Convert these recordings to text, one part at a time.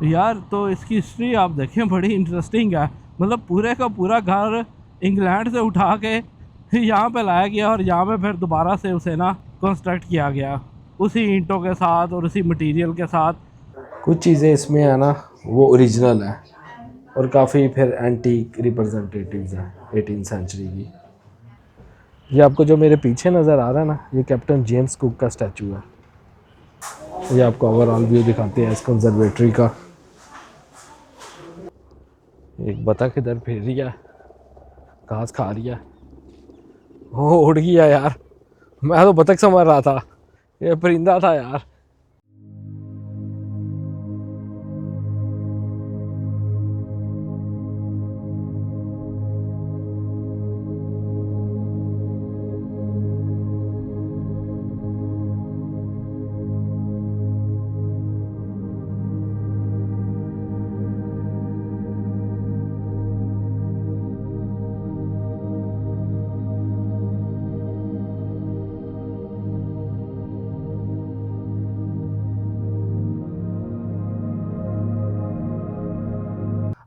यार तो इसकी हिस्ट्री आप देखें बड़ी इंटरेस्टिंग है। मतलब पूरे का पूरा घर इंग्लैंड से उठा के यहाँ पे लाया गया और यहाँ पे फिर दोबारा से उसे ना कंस्ट्रक्ट किया गया उसी ईंटों के साथ और उसी मटेरियल के साथ। कुछ चीज़ें इसमें है ना वो ओरिजिनल है और काफ़ी फिर एंटीक रिप्रेजेंटेटिव्स हैं 18th सेंचुरी की। ये आपको जो मेरे पीछे नज़र आ रहा है ना, ये कैप्टन जेम्स कुक का स्टैचू है। ये आपको ओवरऑल व्यू दिखाते हैं इस कंजर्वेटरी का। एक बतख इधर फिर रही है, घास खा रही है। हो उड़ गया यार, मैं तो बतख समझ रहा था, ये परिंदा था यार।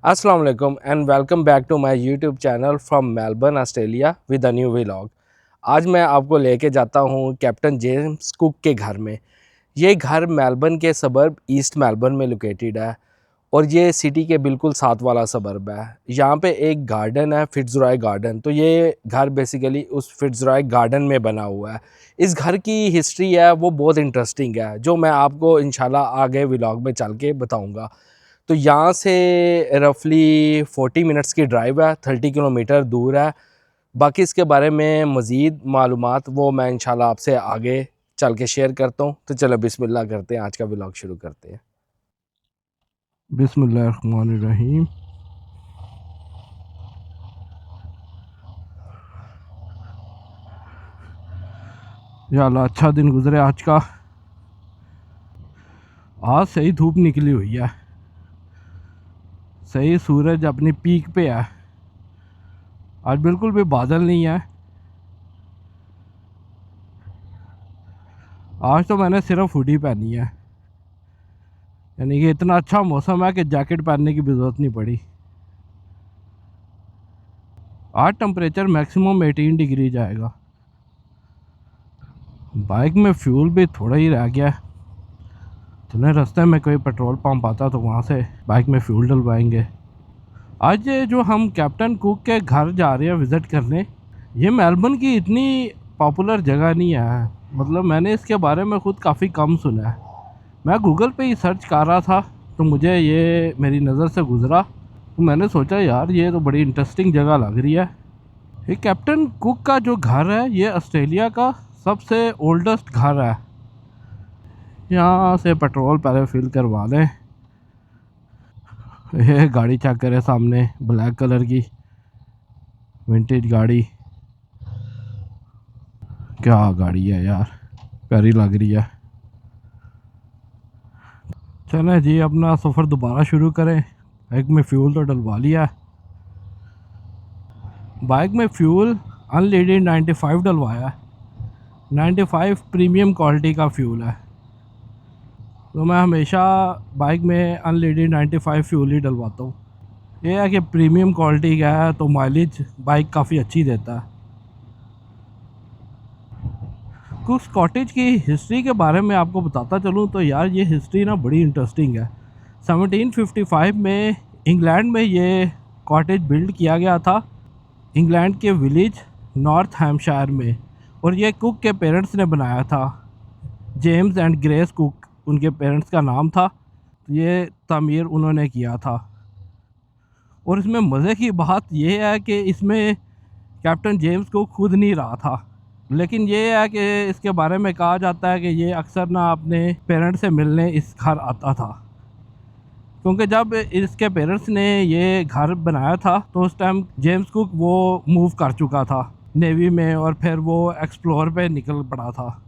अस्सलाम वालेकुम and welcome back to my YouTube channel from Melbourne Australia with a new vlog. आज मैं आपको लेके जाता हूँ कैप्टन जेम्स कुक के घर में। ये घर मेलबर्न के सबर्ब ईस्ट मेलबर्न में लोकेटेड है और ये सिटी के बिल्कुल साथ वाला सबर्ब है। यहाँ पे एक गार्डन है, फिट्जरॉय गार्डन। तो ये घर बेसिकली उस फिट्जरॉय गार्डन में बना हुआ है। इस घर की हिस्ट्री है वो बहुत इंटरेस्टिंग है, जो मैं आपको इंशाल्लाह आगे व्लॉग में चल के बताऊँगा। तो यहाँ से रफली 40 मिनट्स की ड्राइव है, 30 किलोमीटर दूर है। बाकी इसके बारे में मज़ीद मालूमात वो मैं इंशाल्लाह आपसे आगे चल के शेयर करता हूँ। तो चलो बिस्मिल्लाह करते हैं, आज का व्लॉग शुरू करते हैं। बिस्मिल्लाहिर्रहमानिर्रहीम। या अल्लाह अच्छा दिन गुजरे आज का। आज सही धूप निकली हुई है, सही सूरज अपनी पीक पे है। आज बिल्कुल भी बादल नहीं है। आज तो मैंने सिर्फ हुडी पहनी है, यानी कि इतना अच्छा मौसम है कि जैकेट पहनने की भी ज़रूरत नहीं पड़ी। आज टेम्परेचर मैक्सिमम 18 डिग्री जाएगा। बाइक में फ्यूल भी थोड़ा ही रह गया है। चलें रास्ते में कोई पेट्रोल पंप आता तो वहाँ से बाइक में फ्यूल डलवाएंगे। आज ये जो हम कैप्टन कुक के घर जा रहे हैं विज़िट करने, ये मेलबर्न की इतनी पॉपुलर जगह नहीं है। मतलब मैंने इसके बारे में ख़ुद काफ़ी कम सुना है। मैं गूगल पे ही सर्च कर रहा था तो मुझे ये मेरी नज़र से गुज़रा, तो मैंने सोचा यार ये तो बड़ी इंटरेस्टिंग जगह लग रही है। ये कैप्टन कुक का जो घर है ये ऑस्ट्रेलिया का सबसे ओल्डेस्ट घर है। यहाँ से पेट्रोल पहले फिल करवा लें। ये गाड़ी चेक करें, सामने ब्लैक कलर की विंटेज गाड़ी। क्या गाड़ी है यार, प्यारी लग रही है। चलें जी अपना सफ़र दोबारा शुरू करें। बाइक में फ्यूल तो डलवा लिया। बाइक में फ्यूल अनलीडेड 95 डलवाया है। 95 प्रीमियम क्वालिटी का फ्यूल है। तो मैं हमेशा बाइक में अनलीडेड 95 फ्यूल ही डलवाता हूँ। ये है कि प्रीमियम क्वालिटी का है तो माइलेज बाइक काफ़ी अच्छी देता है। कुक्स कॉटेज की हिस्ट्री के बारे में आपको बताता चलूँ तो यार ये हिस्ट्री ना बड़ी इंटरेस्टिंग है। 1755 में इंग्लैंड में ये कॉटेज बिल्ड किया गया था, इंग्लैंड के विलेज नॉर्थ हैम्पशायर में। और ये कुक के पेरेंट्स ने बनाया था, जेम्स एंड ग्रेस कुक उनके पेरेंट्स का नाम था। ये तामीर उन्होंने किया था। और इसमें मज़े की बात यह है कि इसमें कैप्टन जेम्स कुक खुद नहीं रहा था, लेकिन ये है कि इसके बारे में कहा जाता है कि ये अक्सर ना अपने पेरेंट्स से मिलने इस घर आता था। क्योंकि जब इसके पेरेंट्स ने ये घर बनाया था तो उस टाइम जेम्स कुक वो मूव कर चुका था नेवी में और फिर वो एक्सप्लोर पे निकल पड़ा था।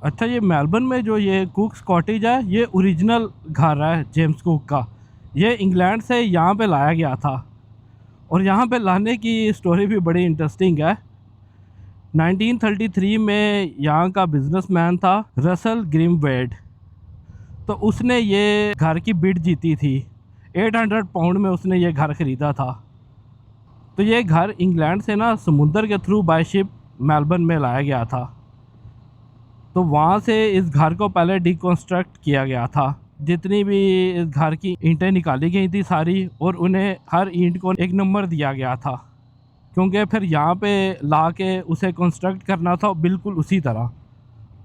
अच्छा, ये मेलबर्न में जो ये कुक्स कॉटेज है ये ओरिजिनल घर है जेम्स कुक का। ये इंग्लैंड से यहाँ पे लाया गया था और यहाँ पे लाने की स्टोरी भी बड़ी इंटरेस्टिंग है। 1933 में यहाँ का बिजनेसमैन था रसल ग्रिमवेड। तो उसने ये घर की बिड जीती थी। 800 पाउंड में उसने ये घर ख़रीदा था। तो ये घर इंग्लैंड से ना समुंदर के थ्रू बाय शिप मेलबर्न में लाया गया था। तो वहाँ से इस घर को पहले डिकंस्ट्रक्ट किया गया था। जितनी भी इस घर की ईंटें निकाली गई थी सारी, और उन्हें हर ईंट को एक नंबर दिया गया था, क्योंकि फिर यहाँ पे ला के उसे कंस्ट्रक्ट करना था बिल्कुल उसी तरह।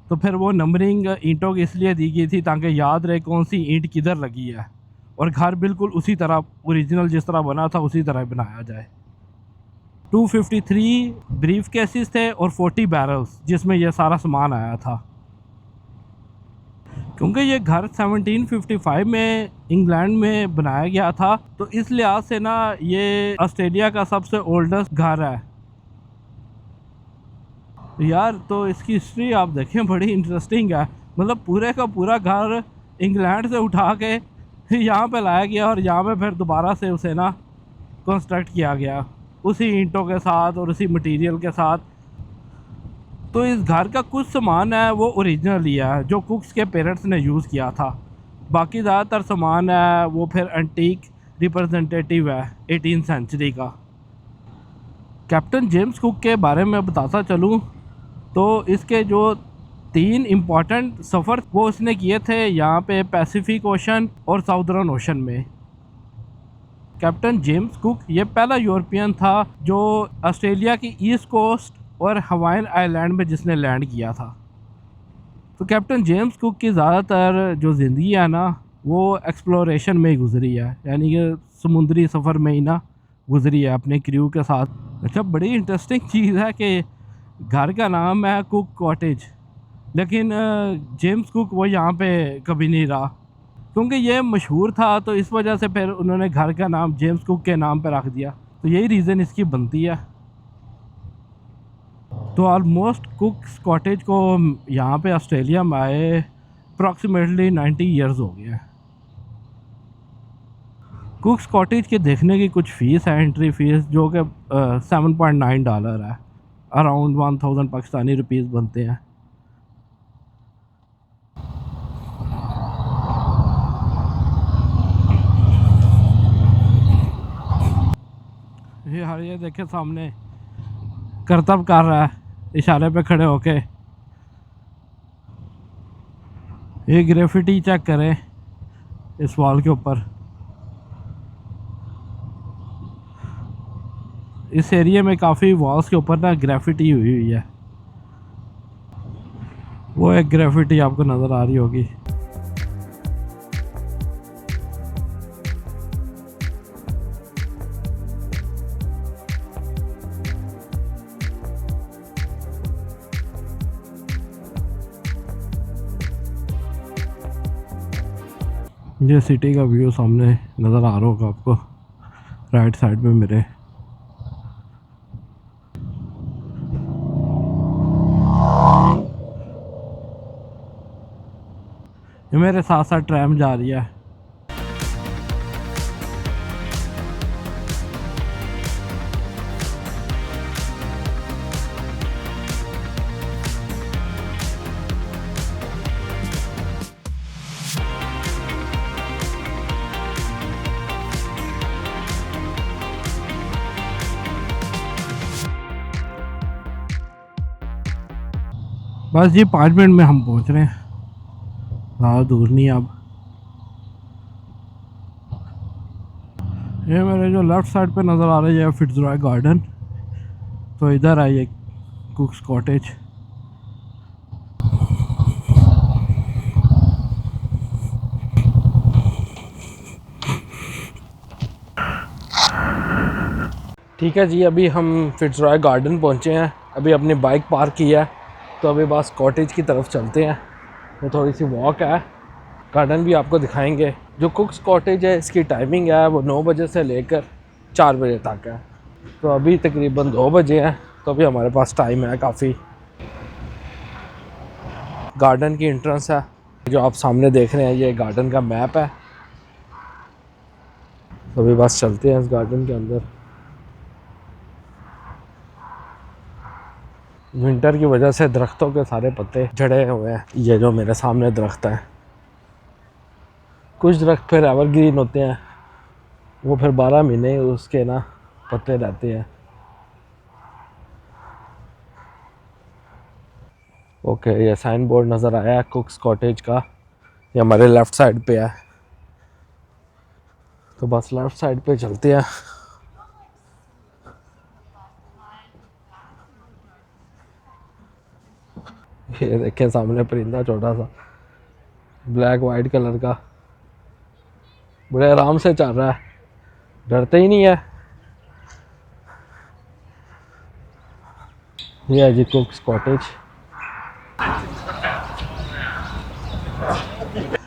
तो फिर वो नंबरिंग ईंटों की इसलिए दी गई थी ताकि याद रहे कौन सी ईंट किधर लगी है, और घर बिल्कुल उसी तरह ओरिजिनल जिस तरह बना था उसी तरह बनाया जाए। 253 ब्रीफ केसेस थे और 40 बैरल्स जिसमें यह सारा सामान आया था। क्योंकि ये घर 1755 में इंग्लैंड में बनाया गया था, तो इस लिहाज से ना ये ऑस्ट्रेलिया का सबसे ओल्डेस्ट घर है यार। तो इसकी हिस्ट्री आप देखें, बड़ी इंटरेस्टिंग है। मतलब पूरे का पूरा घर इंग्लैंड से उठा के यहाँ पे लाया गया, और यहाँ पे फिर दोबारा से उसे ना कंस्ट्रक्ट किया गया उसी ईंटों के साथ और उसी मटेरियल के साथ। तो इस घर का कुछ सामान है वो ओरिजिनल ही है, जो कुक्स के पेरेंट्स ने यूज़ किया था। बाकी ज़्यादातर सामान है वो फिर एंटीक रिप्रेजेंटेटिव है 18th सेंचुरी का। कैप्टन जेम्स कुक के बारे में बताता चलूँ तो इसके जो 3 इम्पॉर्टेंट सफ़र वो उसने किए थे यहाँ पे पैसिफिक ओशन और साउदर्न ओशन में। कैप्टन जेम्स कुक ये पहला यूरोपियन था जो ऑस्ट्रेलिया की ईस्ट कोस्ट और हवाईन आइलैंड में जिसने लैंड किया था। तो कैप्टन जेम्स कुक की ज़्यादातर जो ज़िंदगी है ना वो एक्सप्लोरेशन में ही गुजरी है, यानी कि समुद्री सफ़र में ही ना गुजरी है अपने क्रू के साथ। अच्छा, बड़ी इंटरेस्टिंग चीज़ है कि घर का नाम है कुक कॉटेज, लेकिन जेम्स कुक वो यहाँ पे कभी नहीं रहा, क्योंकि ये मशहूर था। तो इस वजह से फिर उन्होंने घर का नाम जेम्स कुक के नाम पर रख दिया। तो यही रीज़न इसकी बनती है। तो ऑलमोस्ट कुक्स कॉटेज को यहाँ पे ऑस्ट्रेलिया में आए अप्रॉक्सीमेटली 90 ईयर्स हो गए हैं। कुक्स कॉटेज के देखने की कुछ फ़ीस है, एंट्री फ़ीस, जो कि $7.9 है, अराउंड 1000 पाकिस्तानी रुपीज़ बनते हैं। ये देखे सामने करतब कर रहा है इशारे पे खड़े होके। ये ग्रेफिटी चेक करें इस वॉल के ऊपर। इस एरिया में काफ़ी वॉल्स के ऊपर ना ग्रेफिटी हुई है। वो एक ग्रेफिटी आपको नज़र आ रही होगी। ये सिटी का व्यू सामने नज़र आ रहा होगा आपको राइट साइड में मेरे। ये मेरे साथ साथ ट्रैम जा रही है। बस जी 5 मिनट में हम पहुंच रहे हैं, ज़्यादा दूर नहीं। अब ये मेरे जो लेफ़्ट साइड पे नज़र आ रही है फिट्ज़रॉय गार्डन, तो इधर है ये कुक्स कॉटेज। ठीक है जी, अभी हम फिट्ज़रॉय गार्डन पहुँचे हैं। अभी अपनी बाइक पार्क की है, तो अभी बस कॉटेज की तरफ चलते हैं। वो थोड़ी सी वॉक है, गार्डन भी आपको दिखाएंगे। जो कुक्स कॉटेज है इसकी टाइमिंग है वो 9 बजे से लेकर 4 बजे तक है। तो अभी तकरीबन 2 बजे हैं, तो अभी हमारे पास टाइम है काफ़ी। गार्डन की एंट्रेंस है जो आप सामने देख रहे हैं, ये गार्डन का मैप है। तो अभी बस चलते हैं इस गार्डन के अंदर। विंटर की वजह से दरख्तों के सारे पत्ते झड़े हुए हैं। ये जो मेरे सामने दरख्त है, कुछ दरख्त फिर एवरग्रीन होते हैं, वो फिर 12 महीने उसके ना पत्ते रहते हैं। ओके, ये साइन बोर्ड नज़र आया है कुक्स कॉटेज का, ये हमारे लेफ़्ट साइड पे है। तो बस लेफ़्ट साइड पे चलते हैं। ये देखें सामने परिंदा छोटा सा, ब्लैक वाइट कलर का, बड़े आराम से चल रहा है, डरते ही नहीं है। ये है जी कुक्स कॉटेज।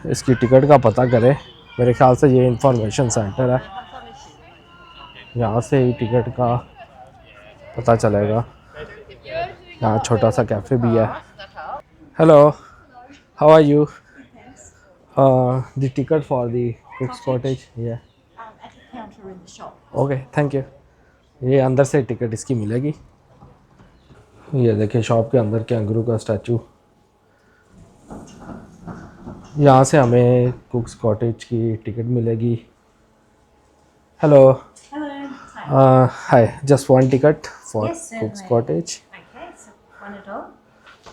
इसकी टिकट का पता करें, मेरे ख्याल से ये इंफॉर्मेशन सेंटर है, यहाँ से ही टिकट का पता चलेगा। यहाँ छोटा सा कैफ़े भी है। Hello, how are you? The ticket for the Cooks Cottage. ये ओके, थैंक यू। ये अंदर से टिकट इसकी मिलेगी। ये देखिए शॉप के अंदर कैंगरू का स्टैचू। यहाँ से हमें कुक्स कॉटेज की टिकट मिलेगी। Hello, hi, just one ticket for कुक्स cottage. Okay, so one adult.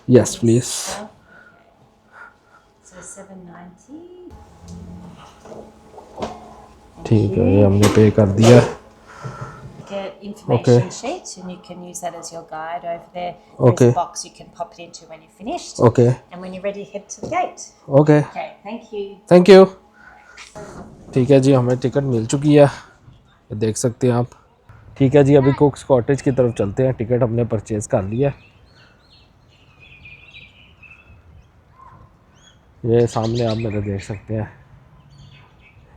Yes please. So 790. ठीक है, ये हमने पे कर दिया। Get information Okay. sheet, and you can use that as your guide over there. Okay. There's a box you can pop it into when you're finished. Okay And when you're ready, head to the gate. Okay, Okay, thank you. Thank you. ठीक है जी, हमें ticket मिल चुकी है, ये देख सकते हैं आप। ठीक है जी, अभी कुक्स कॉटेज की तरफ चलते हैं। टिकट हमने परचेज़ कर लिया। ये सामने आप मेरे देख सकते हैं,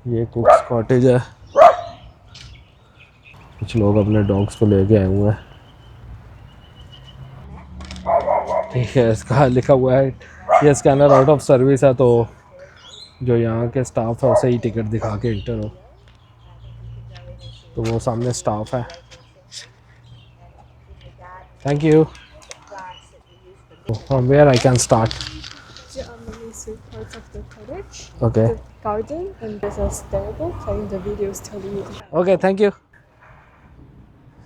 ये कुक्स कॉटेज है। कुछ लोग अपने डॉग्स को लेके आए हुए हैं। ठीक है, इसका लिखा हुआ है ये स्कैनर आउट ऑफ सर्विस है, तो जो यहाँ के स्टाफ है उसे ही टिकट दिखा के इंटर हो। तो वो सामने स्टाफ है। Thank you. From where I can start? Amazing parts of the cottage, okay the garden, and there's a stairwell playing the videos telling you. Okay, thank you.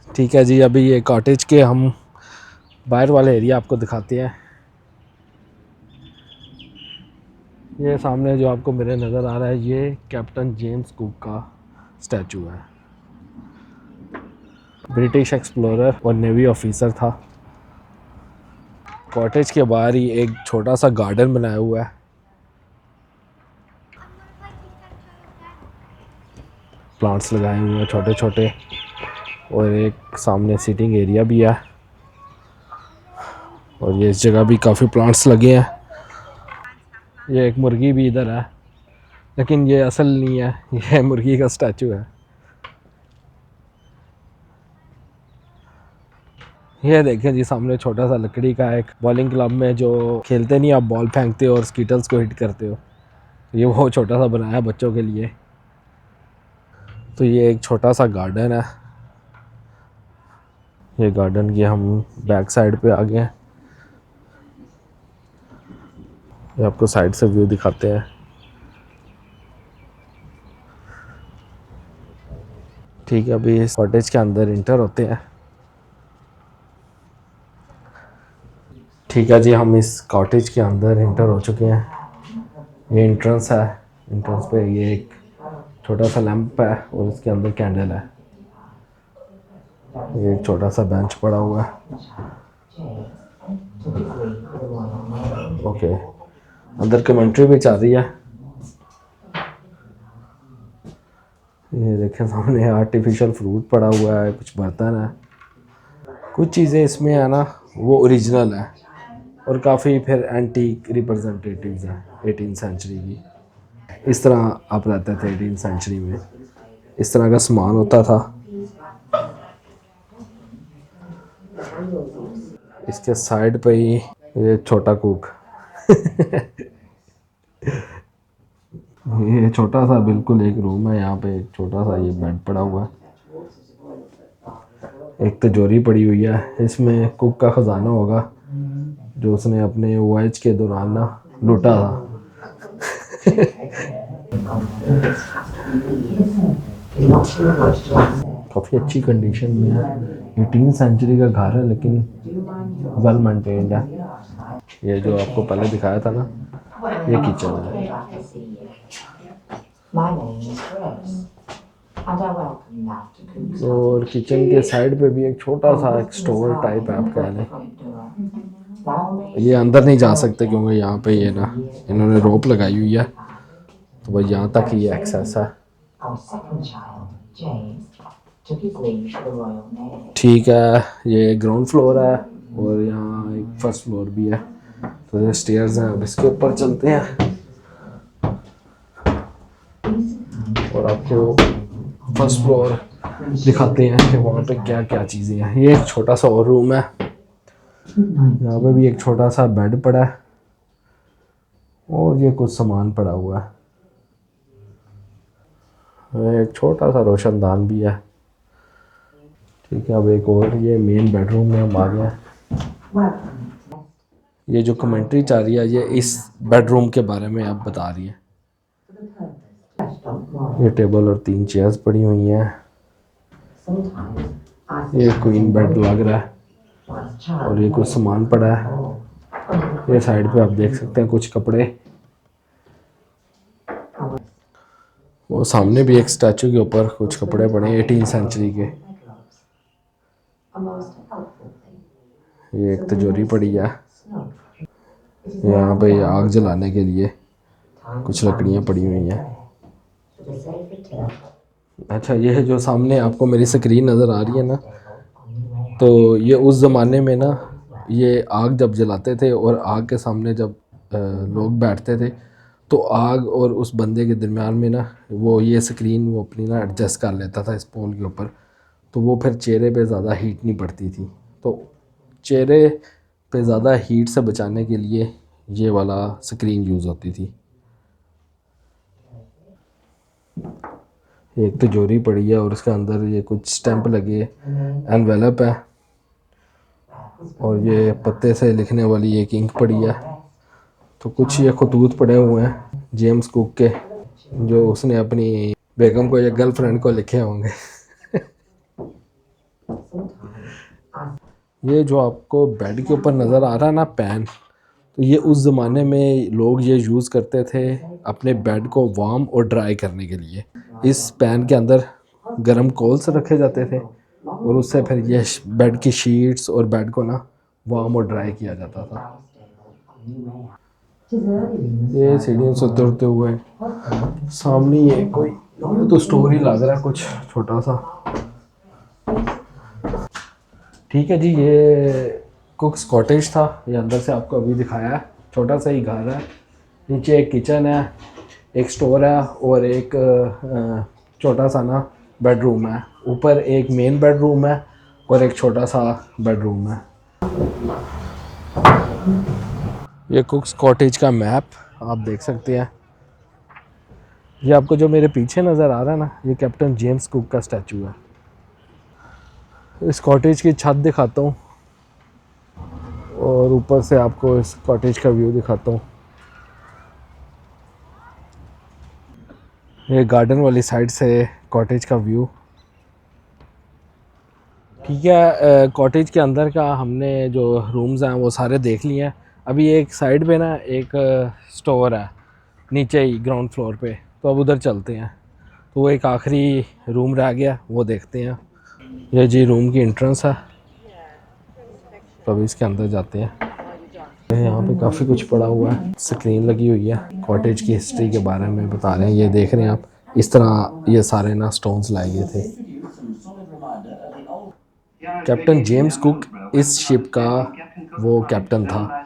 ठीक है जी, अभी ये कॉटेज के हम बाहर वाले एरिया आपको दिखाते हैं। ये सामने जो आपको मेरे नज़र आ रहा है, ये कैप्टन जेम्स कुक का स्टैचू है। ब्रिटिश एक्सप्लोरर और नेवी ऑफिसर था। कॉटेज के बाहर ही एक छोटा सा गार्डन बनाया हुआ है। प्लांट्स लगाए हुए हैं छोटे छोटे, और एक सामने सीटिंग एरिया भी है। और ये इस जगह भी काफ़ी प्लांट्स लगे हैं। ये एक मुर्गी भी इधर है, लेकिन ये असल नहीं है, ये मुर्गी का स्टैचू है। ये देखें जी, सामने छोटा सा लकड़ी का एक बॉलिंग क्लब में जो खेलते नहीं, आप बॉल फेंकते हो और स्कीटल्स को हिट करते हो, ये वो छोटा सा बनाया है बच्चों के लिए। तो ये एक छोटा सा गार्डन है। ये गार्डन की हम बैक साइड पे आ गए हैं। ये आपको साइड से व्यू दिखाते हैं। ठीक है, अभी इस कॉटेज के अंदर इंटर होते हैं। ठीक है जी, हम इस कॉटेज के अंदर इंटर हो चुके हैं। ये एंट्रेंस है। एंट्रेंस पे ये एक छोटा सा लैंप है और इसके अंदर कैंडल है। ये एक छोटा सा बेंच पड़ा हुआ है। ओके, अंदर कमेंट्री भी चल रही है। ये देखें सामने आर्टिफिशियल फ्रूट पड़ा हुआ है, कुछ बर्तन है, कुछ चीज़ें इसमें है ना वो ओरिजिनल है, और काफ़ी फिर एंटीक रिप्रेजेंटेटिव्स हैं 18th सेंचुरी की। इस तरह आप रहते थे 18th सेंचुरी में, इस तरह का सामान होता था। इसके साइड पे ही ये छोटा कुक ये छोटा सा बिल्कुल एक रूम है, यहाँ पे एक छोटा सा ये बेड पड़ा हुआ है। एक तिजोरी पड़ी हुई है, इसमें कुक का ख़जाना होगा जो उसने अपने वॉयज के दौरान ना लूटा था। काफ़ी अच्छी कंडीशन में है। 18वीं सेंचुरी का घर है लेकिन वेल मेंटेन्ड है। ये जो आपको पहले दिखाया था ना, ये किचन है। और किचन के साइड पे भी एक छोटा सा एक स्टोर टाइप है, आप कह लें। ये अंदर नहीं जा सकते क्योंकि यहाँ पे ये ना इन्होंने रोप लगाई हुई है, तो भाई यहाँ तक ही एक्सेस है। ठीक है, ये ग्राउंड फ्लोर है और यहाँ एक फर्स्ट फ्लोर भी है, तो ये स्टेयर्स हैं। अब इसके ऊपर चलते हैं और आपको फर्स्ट फ्लोर दिखाते हैं कि वहाँ पे क्या क्या चीज़ें हैं। ये एक छोटा सा और रूम है, यहाँ पे भी एक छोटा सा बेड पड़ा है और ये कुछ सामान पड़ा हुआ है। एक छोटा सा रोशनदान भी है। ठीक है, अब एक और ये मेन बेडरूम में हम आ गए हैं। ये जो कमेंट्री चल रही है ये इस बेडरूम के बारे में आप बता रही है। ये टेबल और 3 चेयर्स पड़ी हुई हैं। ये क्वीन बेड लग रहा है और ये कुछ सामान पड़ा है। ये साइड पे आप देख सकते हैं कुछ कपड़े। वो सामने भी एक स्टैचू के ऊपर कुछ कपड़े पड़े हैं 18वीं सेंचुरी के। ये एक तिजोरी पड़ी है। यहाँ पे आग जलाने के लिए कुछ लकड़ियाँ पड़ी हुई हैं। अच्छा, ये है जो सामने आपको मेरी स्क्रीन नज़र आ रही है ना, तो ये उस ज़माने में ना ये आग जब जलाते थे और आग के सामने जब लोग बैठते थे तो आग और उस बंदे के दरमियान में ना वो ये स्क्रीन वो अपनी ना एडजस्ट कर लेता था इस पोल के ऊपर, तो वो फिर चेहरे पे ज़्यादा हीट नहीं पड़ती थी। तो चेहरे पे ज़्यादा हीट से बचाने के लिए ये वाला स्क्रीन यूज़ होती थी। एक तिजोरी पड़ी है और उसके अंदर ये कुछ स्टैंप लगे, एनवेलप है और ये पत्ते से लिखने वाली एक इंक पड़ी है। तो कुछ ये खतूत पड़े हुए हैं जेम्स कुक के, जो उसने अपनी बेगम को या गर्लफ्रेंड को लिखे होंगे। ये जो आपको बेड के ऊपर नज़र आ रहा है ना पैन, तो ये उस ज़माने में लोग ये यूज़ करते थे अपने बेड को वार्म और ड्राई करने के लिए। इस पैन के अंदर गरम कोल्स रखे जाते थे और उससे फिर ये बेड की शीट्स और बेड को ना वार्म और ड्राई किया जाता था। ये सीढ़ियों से उतरते हुए सामने ये कोई तो स्टोरी लग रहा है कुछ छोटा सा। ठीक है जी, ये कुक्स कॉटेज था, ये अंदर से आपको अभी दिखाया है। छोटा सा ही घर है, नीचे एक किचन है, एक स्टोर है और एक छोटा सा ना बेडरूम है। ऊपर एक मेन बेडरूम है और एक छोटा सा बेडरूम है। ये कुक्स कॉटेज का मैप आप देख सकते हैं। ये आपको जो मेरे पीछे नज़र आ रहा है ना, ये कैप्टन जेम्स कुक का स्टैचू है। इस कॉटेज की छत दिखाता हूँ और ऊपर से आपको इस कॉटेज का व्यू दिखाता हूँ। ये गार्डन वाली साइड से कॉटेज का व्यू। ठीक है, कॉटेज के अंदर का हमने जो रूम्स हैं वो सारे देख लिए हैं। अभी एक साइड पे ना एक स्टोर है नीचे ही ग्राउंड फ्लोर पे, तो अब उधर चलते हैं। तो वो एक आखिरी रूम रह गया, वो देखते हैं। ये जी रूम की एंट्रेंस है, तो अभी इसके अंदर जाते हैं। यहाँ पे काफ़ी कुछ पड़ा हुआ है, स्क्रीन लगी हुई है, कॉटेज की हिस्ट्री के बारे में बता रहे हैं। ये देख रहे हैं आप, इस तरह ये सारे ना स्टोन्स लाए गए थे। कैप्टन जेम्स कुक इस शिप का वो कैप्टन था।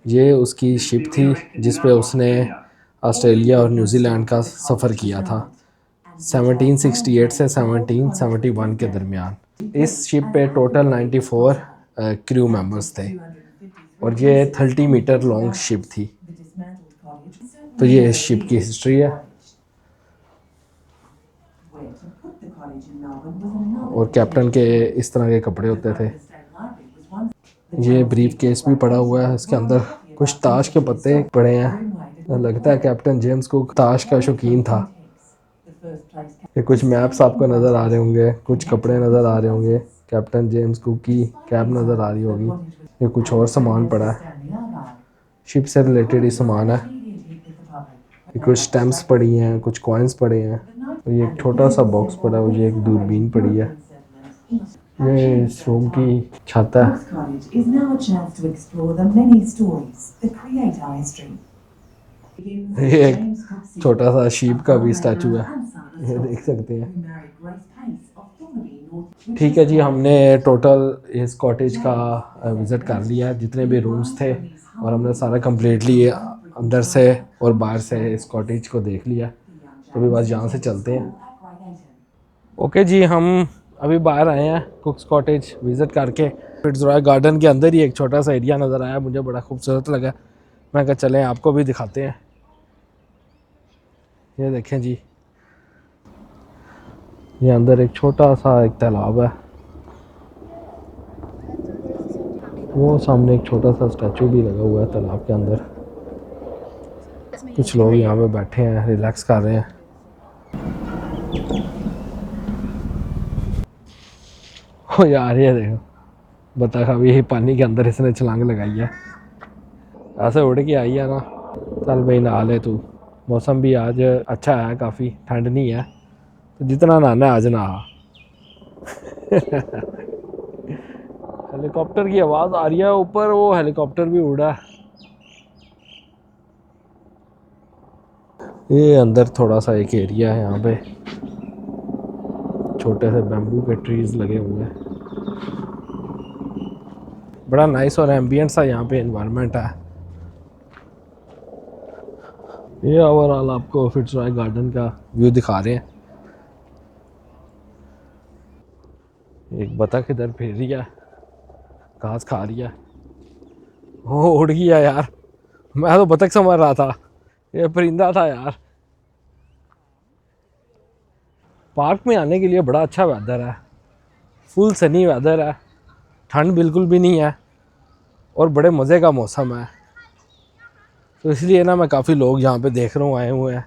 ये उसकी शिप थी जिस पे उसने ऑस्ट्रेलिया और न्यूजीलैंड का सफ़र किया था 1768 से 1771 के दरमियान। इस शिप पे टोटल 94 क्रू मेंबर्स थे और ये 30 मीटर लॉन्ग शिप थी। तो ये इस शिप की हिस्ट्री है। और कैप्टन के इस तरह के कपड़े होते थे। ये ब्रीफ केस भी पड़ा हुआ है, इसके अंदर कुछ ताश के पत्ते पड़े हैं लगता है कैप्टन जेम्स कुक ताश का शौकीन था। ये कुछ मैप्स आपको नज़र आ रहे होंगे, कुछ कपड़े नज़र आ रहे होंगे, कैप्टन जेम्स कुक की कैप नज़र आ रही होगी। ये कुछ और सामान पड़ा है, शिप से रिलेटेड ही सामान है। ये कुछ स्टैम्प्स पड़ी हैं, कुछ कॉइन्स पड़े हैं, और ये एक छोटा सा बॉक्स पड़ा है, ये एक दूरबीन पड़ी है। ये इस रूम की छत है। ये एक छोटा सा शीप का भी स्टैचू है, ये देख सकते हैं। ठीक है जी, हमने टोटल इस कॉटेज का विज़िट कर लिया, जितने भी रूम्स थे, और हमने सारा कम्प्लीटली अंदर से और बाहर से इस कॉटेज को देख लिया। तो अभी बस यहाँ से चलते हैं। ओके जी, हम अभी बाहर आए हैं कुक्स कॉटेज विज़िट करके। फिट्ज़रॉय गार्डन के अंदर ही एक छोटा सा एरिया नज़र आया, मुझे बड़ा खूबसूरत लगा। मैं कहा चलें आपको भी दिखाते हैं। ये देखें जी, ये अंदर एक छोटा सा एक तालाब है, वो सामने एक छोटा सा स्टैचू भी लगा हुआ है तालाब के अंदर। कुछ लोग यहाँ पे बैठे हैं, रिलैक्स कर रहे हैं। ओ यार, ये देखो बतख अभी पानी के अंदर इसने छलांग लगाई है, ऐसे उड़ के आई है ना। चल भाई नहा ले तू, मौसम भी आज अच्छा है, काफ़ी ठंड नहीं है, तो जितना नहाना है आज नहा। हेलीकॉप्टर की आवाज़ आ रही है ऊपर, वो हेलीकॉप्टर भी उड़ा है। ये अंदर थोड़ा सा एक एरिया है, यहाँ पे छोटे से बैम्बू के ट्रीज लगे हुए हैं। बड़ा नाइस और एम्बियंट सा यहाँ पे एनवायरनमेंट है। ये ओवरऑल आपको फिट्ज़रॉय गार्डन का व्यू दिखा रहे हैं। एक बतख इधर फिर रही है, घास खा रही है। वो उड़ गया यार, मैं तो बतख समझ रहा था, ये परिंदा था यार। पार्क में आने के लिए बड़ा अच्छा वेदर है, फुल सनी वेदर है, ठंड बिल्कुल भी नहीं है, और बड़े मज़े का मौसम है। तो इसलिए ना मैं काफ़ी लोग यहाँ पे देख रहा हूँ आए हुए हैं।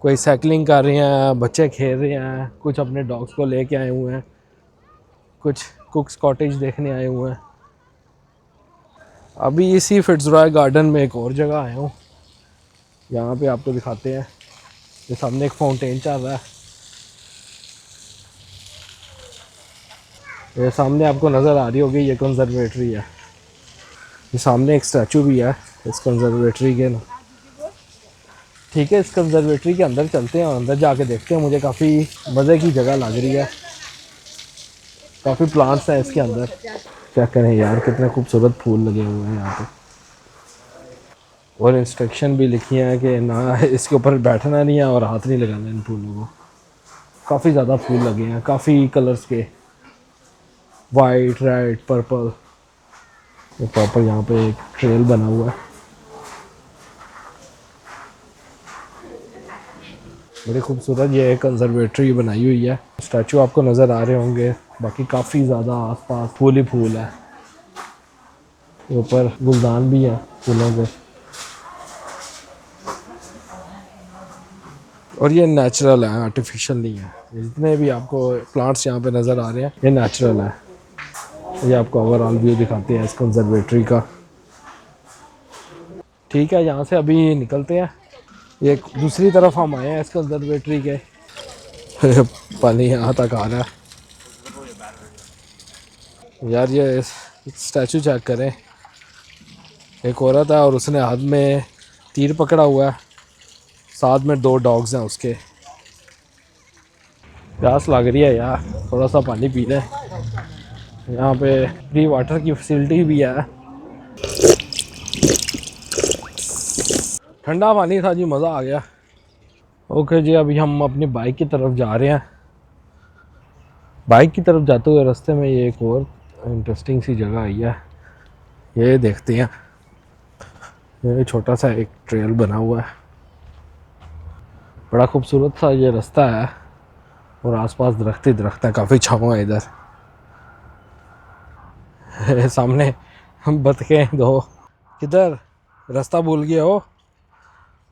कोई साइकिलिंग कर रहे हैं, बच्चे खेल रहे हैं, कुछ अपने डॉग्स को लेके आए हुए हैं, कुछ कुक्स कॉटेज देखने आए हुए हैं। अभी इसी फिट्ज़रॉय गार्डन में एक और जगह आया हूँ, यहाँ पे आपको दिखाते हैं। ये सामने एक फाउंटेन चल रहा है, ये सामने आपको नज़र आ रही होगी, ये कंजर्वेटरी है। ये सामने एक स्टैचू भी है इस कंजर्वेटरी के ना। ठीक है, इस कंजर्वेटरी के अंदर चलते हैं और अंदर जाके देखते हैं। मुझे काफ़ी मज़े की जगह लग रही है, काफ़ी प्लांट्स हैं इसके अंदर। क्या करें यार, कितने खूबसूरत फूल लगे हुए हैं यहाँ पे, और इंस्ट्रक्शन भी लिखी हैं कि ना इसके ऊपर बैठना नहीं है और हाथ नहीं लगाना इन फूलों को। काफ़ी ज़्यादा फूल लगे हैं, काफ़ी कलर्स के, वाइट, रेड, पर्पल। ये प्रॉपर यहाँ पे एक ट्रेल बना हुआ है, बड़ी खूबसूरत ये कंजर्वेटरी बनाई हुई है। स्टैचू आपको नज़र आ रहे होंगे, बाकी काफ़ी ज़्यादा आसपास फूल ही फूल है। ऊपर गुलदान भी है फूलों के, और ये नेचुरल है, आर्टिफिशियल नहीं है। जितने भी आपको प्लांट्स यहाँ पे नज़र आ रहे हैं ये नेचुरल है। ये आपको ओवरऑल व्यू दिखाते हैं इस कंजर्वेटरी का। ठीक है, यहाँ से अभी निकलते हैं। ये दूसरी तरफ हम आए हैं इस कंजर्वेटरी के। पानी यहाँ तक आ रहा है यार। ये स्टैचू चेक करें, एक औरत है और उसने हाथ में तीर पकड़ा हुआ है, साथ में 2 डॉग्स हैं उसके। प्यास लग रही है यार, थोड़ा सा पानी पी लें। यहाँ पे फ्री वाटर की फैसिलिटी भी है। ठंडा पानी था जी, मज़ा आ गया। ओके जी, अभी हम अपनी बाइक की तरफ जा रहे हैं। बाइक की तरफ जाते हुए रास्ते में ये एक और इंटरेस्टिंग सी जगह आई है, ये देखते हैं। ये छोटा सा एक ट्रेल बना हुआ है, बड़ा खूबसूरत सा ये रास्ता है, और आसपास दरख्त ही दरख्त है, काफ़ी छाँव है इधर। सामने हम बतखें 2 किधर रास्ता भूल गए हो।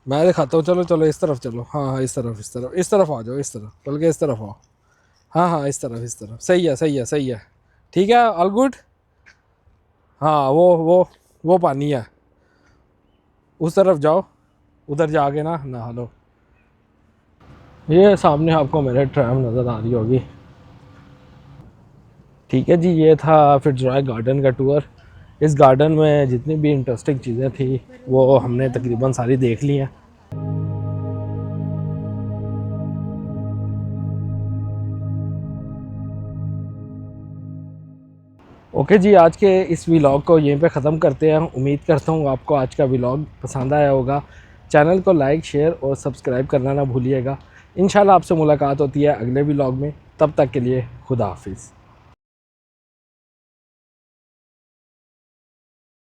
मैं दिखाता हूँ, चलो चलो इस तरफ चलो। हाँ हाँ इस तरफ इस तरफ इस तरफ आ जाओ, इस तरफ बल्कि इस तरफ आओ। हाँ हाँ इस तरफ सही है सही है सही है, ठीक है ऑल गुड। हाँ वो पानी है, उस तरफ जाओ, उधर जाके ना नहा लो। ये सामने आपको मेरे ट्रैम नज़र आ रही होगी। ठीक है जी, ये था फिट्जरॉय गार्डन का टूर। इस गार्डन में जितनी भी इंटरेस्टिंग चीज़ें थी वो हमने तकरीबन सारी देख ली हैं। ओके जी, आज के इस व्लॉग को यहीं पे ख़त्म करते हैं। उम्मीद करता हूँ आपको आज का व्लॉग पसंद आया होगा। चैनल को लाइक शेयर और सब्सक्राइब करना ना भूलिएगा। इंशाल्लाह आपसे मुलाकात होती है अगले व्लॉग में। तब तक के लिए खुदा हाफिज़।